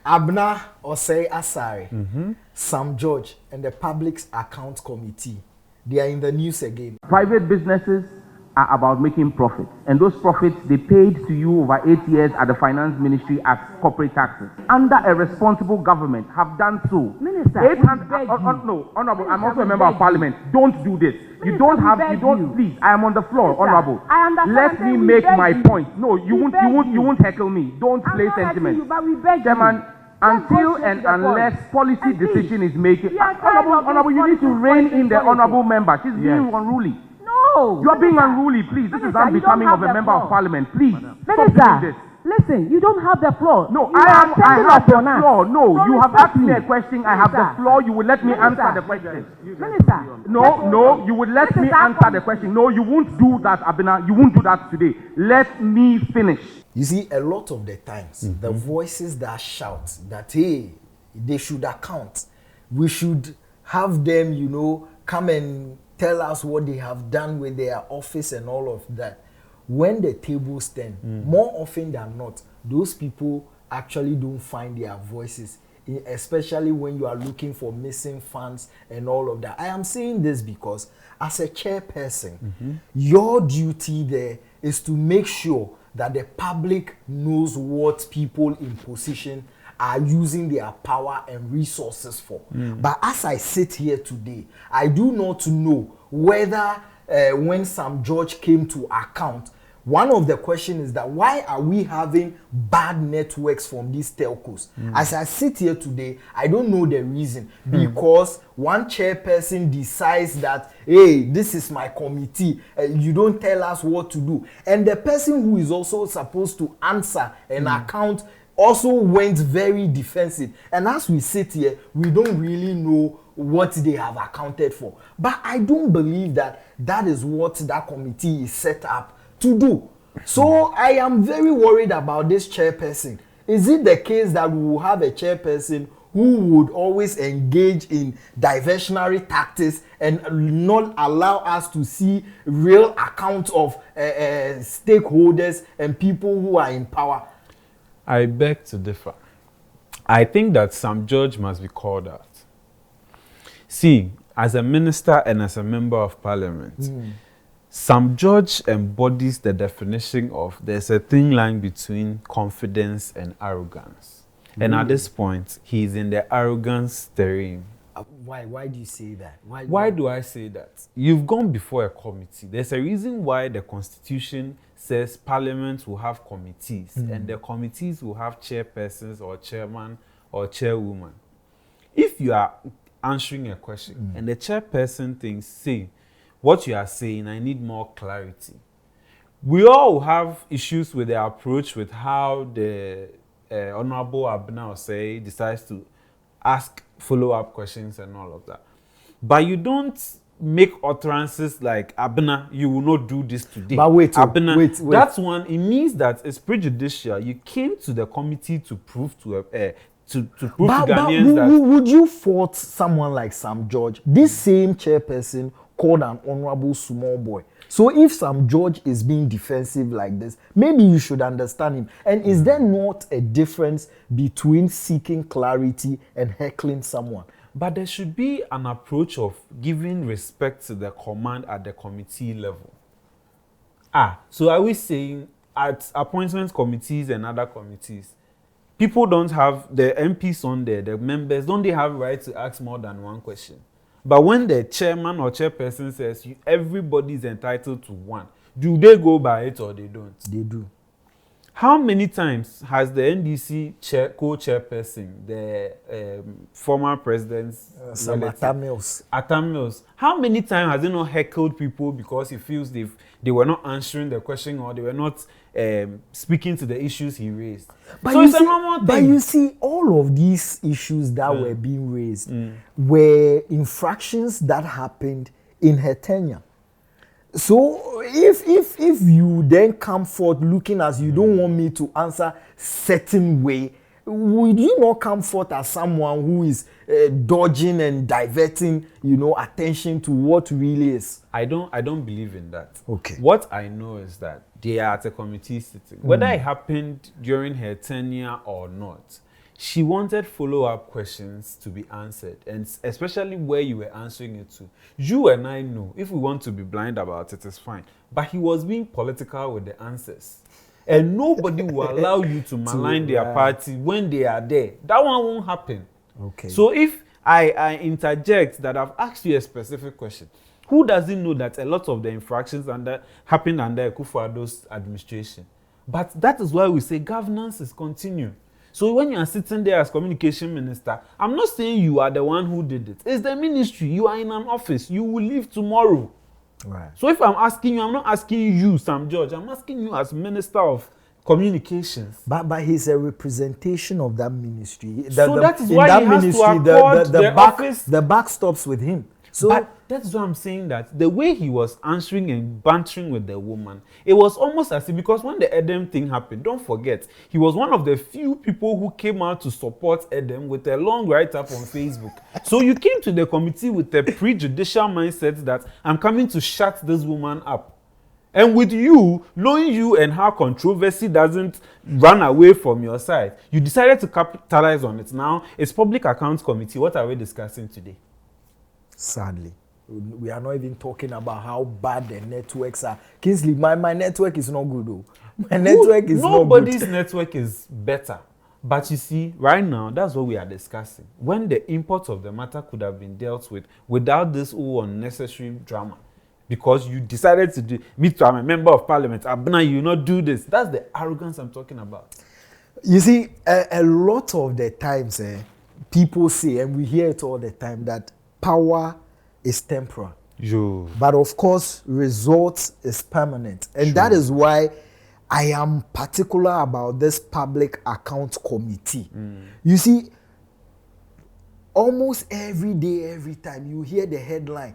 Abena Osei-Asare, Sam George, and the Public Accounts Committee, they are in the news again. Private businesses are about making profits, and those profits they paid to you over 8 years at the finance ministry as corporate taxes. Under a responsible government, have done so. Minister, no, honorable, I'm also a member of parliament. Don't do this. You don't have. You don't. Please, I am on the floor, Minister, honorable. I understand. Let me make my point. No, you won't heckle me. Don't play sentiment. You, but we beg Chairman, you. until and unless policy decision is making, honorable, you need to rein in the honorable member. She's being unruly. No. You are being unruly, please. This is unbecoming of a member of parliament. Please, stop doing this. Listen, you don't have the floor. No, I have the floor. No, you have asked me a question. I have the floor. You will let me answer the question. Minister. No, you will let me answer the question. No, you won't do that, Abena. You won't do that today. Let me finish. You see, a lot of the times, the voices that shout that, hey, they should account. We should have them, come and tell us what they have done with their office and all of that. When the tables turn, more often than not, those people actually don't find their voices, especially when you are looking for missing funds and all of that. I am saying this because as a chairperson, your duty there is to make sure that the public knows what people in position are using their power and resources for. But as I sit here today, I do not know whether when Sam George came to account, one of the questions is that why are we having bad networks from these telcos? As I sit here today, I don't know the reason. Because one chairperson decides that, hey, this is my committee, you don't tell us what to do. And the person who is also supposed to answer an account also went very defensive. And as we sit here, we don't really know what they have accounted for. But I don't believe that that is what that committee is set up to do. So I am very worried about this chairperson. Is it the case that we will have a chairperson who would always engage in diversionary tactics and not allow us to see real accounts of stakeholders and people who are in power? I beg to differ. I think that Sam George must be called out. See, as a minister and as a member of parliament, Sam George embodies the definition of there's a thin line between confidence and arrogance. And at this point, he's in the arrogance terrain. Why do you say that? Why do I say that? You've gone before a committee. There's a reason why the Constitution says Parliament will have committees, and the committees will have chairpersons or chairman or chairwoman. If you are answering a question and the chairperson thinks, say, what you are saying, I need more clarity. We all have issues with the approach with how the Honorable Abena Osei decides to ask follow-up questions and all of that. But you don't make utterances like, Abena, you will not do this today. But wait. That's one, it means that it's prejudicial. You came to the committee to prove to Ghanaians that... Would you fault someone like Sam George, this same chairperson called an honorable small boy? So if Sam George is being defensive like this, maybe you should understand him. And is there not a difference between seeking clarity and heckling someone? But there should be an approach of giving respect to the command at the committee level. So are we saying at appointment committees and other committees, people don't have, the MPs on there, the members, don't they have right to ask more than one question? But when the chairman or chairperson says everybody is entitled to one, do they go by it or they don't? They do. How many times has the NDC co-chairperson, the former president's Atamils, how many times has he not heckled people because he feels they were not answering the question or they were not speaking to the issues he raised? But so it's a normal thing. But you see, all of these issues that were being raised were infractions that happened in her tenure. So if you then come forth looking as you don't want me to answer certain way, would you not come forth as someone who is dodging and diverting, attention to what really is? I don't believe in that. Okay. What I know is that they are at a committee sitting. Whether it happened during her tenure or not, she wanted follow-up questions to be answered, and especially where you were answering it to. You and I know, if we want to be blind about it, it's fine. But he was being political with the answers. And nobody will allow you to malign their party when they are there. That one won't happen. Okay. So if I interject that I've asked you a specific question, who doesn't know that a lot of the infractions happened under Akufo-Addo's administration? But that is why we say governance is continuing. So when you are sitting there as communication minister, I'm not saying you are the one who did it. It's the ministry. You are in an office. You will leave tomorrow. Right. So if I'm asking you, I'm not asking you, Sam George. I'm asking you as Minister of Communications. But he's a representation of that ministry. So that is why he has to accord the office. The back stops with him. So but that's why I'm saying that the way he was answering and bantering with the woman, it was almost as if, because when the Edem thing happened, don't forget, he was one of the few people who came out to support Edem with a long write-up on Facebook. So you came to the committee with a prejudicial mindset that I'm coming to shut this woman up. And with you, knowing you and how controversy doesn't run away from your side, you decided to capitalize on it. Now, it's Public Accounts Committee. What are we discussing today? Sadly, we are not even talking about how bad the networks are. Kingsley, my network is not good though. My network is not good. Nobody's network is better. But you see, right now, that's what we are discussing. When the import of the matter could have been dealt with without this unnecessary drama. Because you decided to do, me too, I'm a member of parliament, Abena, you not do this. That's the arrogance I'm talking about. You see, a lot of the times, people say, and we hear it all the time, that power is temporal. But of course, results is permanent. And that is why I am particular about this Public Accounts Committee. You see, almost every day, every time, you hear the headline,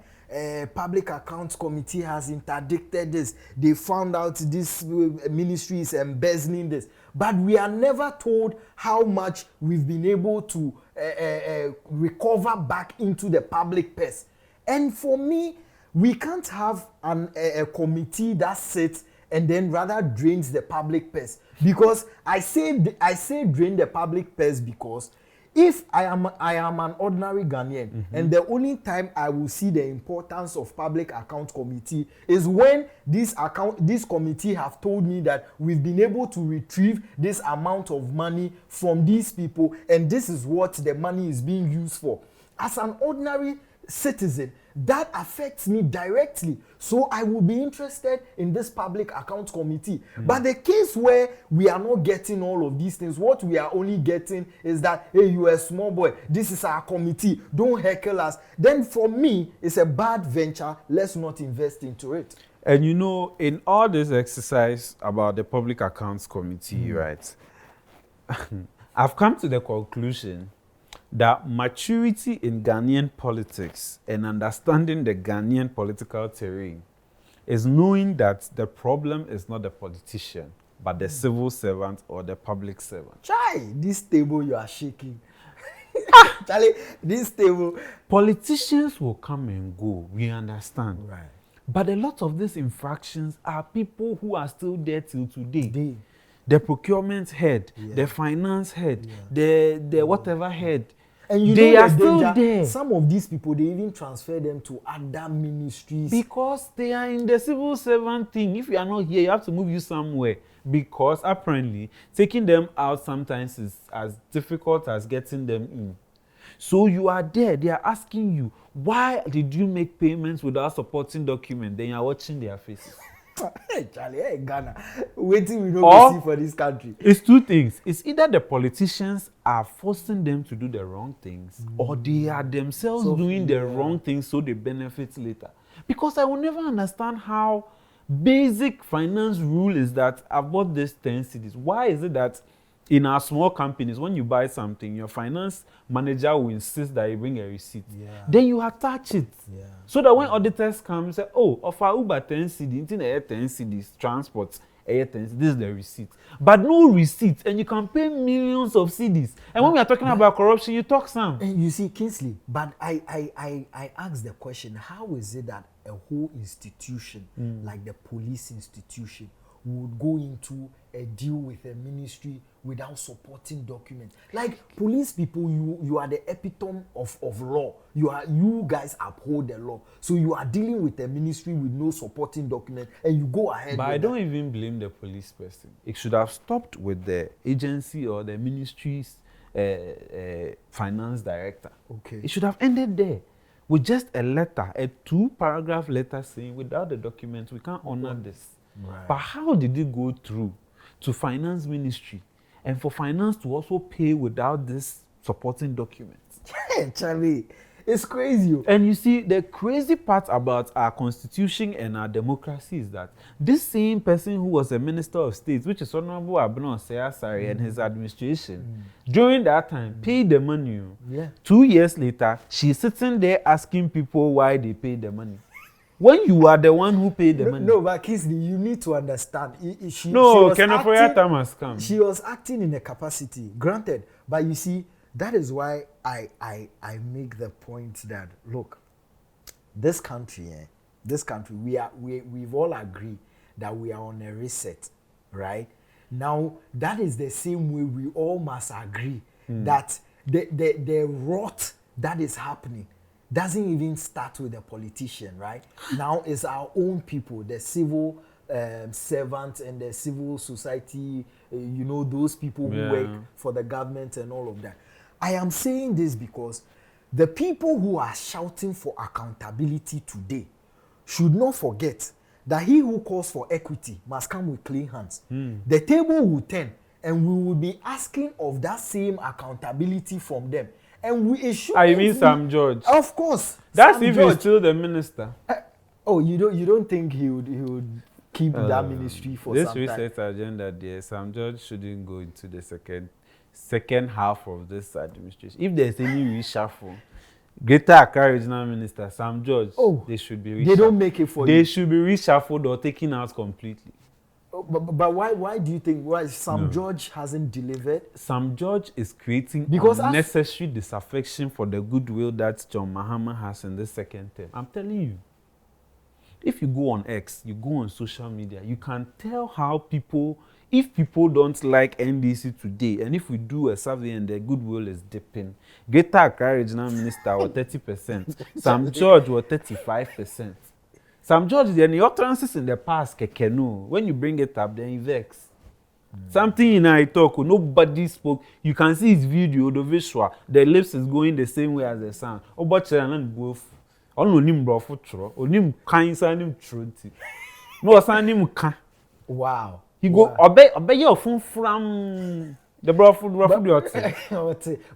Public Accounts Committee has interdicted this. They found out this ministry is embezzling this. But we are never told how much we've been able to recover back into the public purse. And for me, we can't have a committee that sits and then rather drains the public purse. Because I say drain the public purse because if I am an ordinary Ghanaian, and the only time I will see the importance of Public Account Committee is when this committee have told me that we've been able to retrieve this amount of money from these people, and this is what the money is being used for. As an ordinary citizen, that affects me directly. So I will be interested in this Public Account Committee. But the case where we are not getting all of these things, what we are only getting is that, hey, you are a small boy, this is our committee, don't heckle us. Then for me, it's a bad venture. Let's not invest into it. And you know, in all this exercise about the Public Accounts Committee, right, I've come to the conclusion that maturity in Ghanaian politics and understanding the Ghanaian political terrain is knowing that the problem is not the politician, but the civil servant or the public servant. Chai, this table you are shaking. Charlie, this table. Politicians will come and go, we understand. Right. But a lot of these infractions are people who are still there till today. The procurement head, the finance head, the whatever head. And they are still there. Some of these people, they even transfer them to other ministries. Because they are in the civil servant thing. If you are not here, you have to move you somewhere. Because apparently, taking them out sometimes is as difficult as getting them in. So you are there. They are asking you, why did you make payments without supporting document? Then you are watching their faces. Hey, Charlie, hey, Ghana. Waiting we don't see for this country. It's two things. It's either the politicians are forcing them to do the wrong things, or they are themselves doing the wrong things so they benefit later. Because I will never understand how basic finance rule is that I bought this 10 cedis. Why is it that in our small companies, when you buy something, your finance manager will insist that you bring a receipt. Then you attach it. So that when auditors come and say, oh, of our Uber 10 cedis, 10 cedis, transport, 10 cedis, this is the receipt. But no receipt, and you can pay millions of cedis. And when we are talking about corruption, you talk some. And you see, Kingsley, but I asked the question, how is it that a whole institution, like the police institution, would go into a deal with a ministry without supporting documents. Like police people, you are the epitome of law. You guys uphold the law. So you are dealing with a ministry with no supporting document, and you go ahead. But I don't even blame the police person. It should have stopped with the agency or the ministry's finance director. Okay. It should have ended there with just a letter, a 2-paragraph letter saying, without the documents, we can't honor this. Right. But how did it go through to finance ministry and for finance to also pay without this supporting documents? Charlie, it's crazy. And you see, the crazy part about our constitution and our democracy is that this same person who was a minister of state, which is Honorable Abena Osei-Asare and his administration, during that time paid the money. Yeah. 2 years later, she's sitting there asking people why they paid the money. When you are the one who paid the money. No, but Kingsley, you need to understand. She time has come. She was acting in a capacity, granted. But you see, that is why I make the point that, look, this country, we've all agreed that we are on a reset, right? Now, that is the same way we all must agree that the rot that is happening doesn't even start with the politician, right? Now it's our own people, the civil servants and the civil society, those people who work for the government and all of that. I am saying this because the people who are shouting for accountability today should not forget that he who calls for equity must come with clean hands. The table will turn, and we will be asking of that same accountability from them. And we issue. You mean Sam George? Of course. That's if he's still the minister. You don't think he would keep that ministry for some time? This research agenda there, Sam George shouldn't go into the second half of this administration. If there's any reshuffle, Greater Accra Regional Minister Sam George, they should be reshuffled. They don't make it for you. They should be reshuffled or taken out completely. But why do you think Sam George hasn't delivered? Sam George is creating because unnecessary disaffection for the goodwill that John Mahama has in the second term. I'm telling you, if you go on X, you go on social media, you can tell how if people don't like NDC today, and if we do a survey and their goodwill is dipping, Greater Accra Regional Minister was 30%, Sam George was 35%. Sam George, then your utterances in the past, when you bring it up, then he vex. Something in I talk, nobody spoke. You can see his video, the visual. The lips is going the same way as the sound. But both. Wow. He go obey your phone from the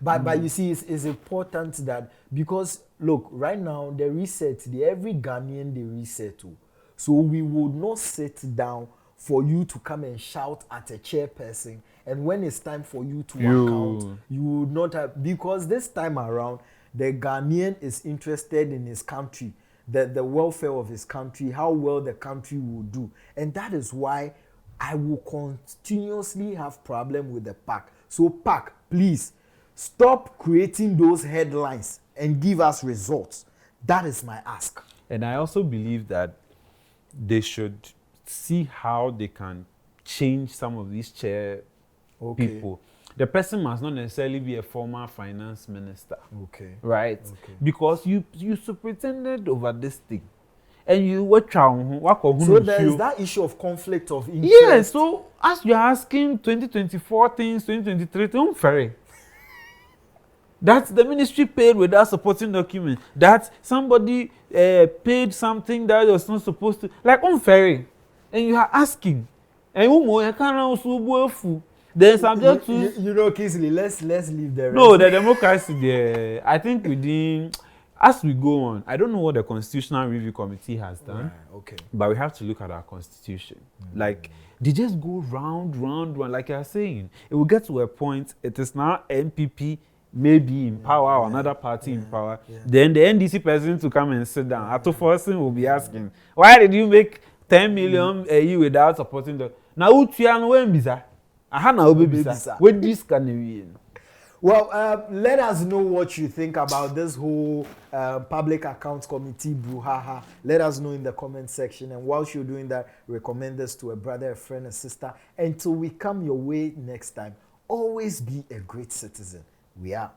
but you see, it's important that, because look, right now the reset, every Ghanaian they reset to. So we would not sit down for you to come and shout at a chairperson, and when it's time for you to account, you would not have, because this time around the Ghanaian is interested in his country, the welfare of his country, how well the country will do, and that is why I will continuously have problem with the PAC. So PAC, please stop creating those headlines and give us results. That is my ask. And I also believe that they should see how they can change some of these people. The person must not necessarily be a former finance minister. Okay. Right? Okay. Because you superintended over this thing. And you were so there's that issue of conflict of interest. Yeah, so as you're asking 2024 things, 2023 things, fair. That's the ministry paid without supporting document. That somebody paid something that was not supposed to, like unfair. And you are asking, and you can't also then subject to Kingsley, let's leave the rest. No, the democracy there. I think within. As we go on, I don't know what the Constitutional Review Committee has done. Right, okay. But we have to look at our constitution. Like, they just go round. Like you're saying, it will get to a point, it is now NPP maybe in power or another party in power. Yeah. Then the NDC president to come and sit down. Ato Forson will be asking, why did you make 10 million a year without supporting the... Now, who when bizarre? I had no baby. With this can Well, let us know what you think about this whole Public Accounts Committee brouhaha. Let us know in the comment section. And whilst you're doing that, recommend this to a brother, a friend, a sister. Until we come your way next time, always be a great citizen. We are.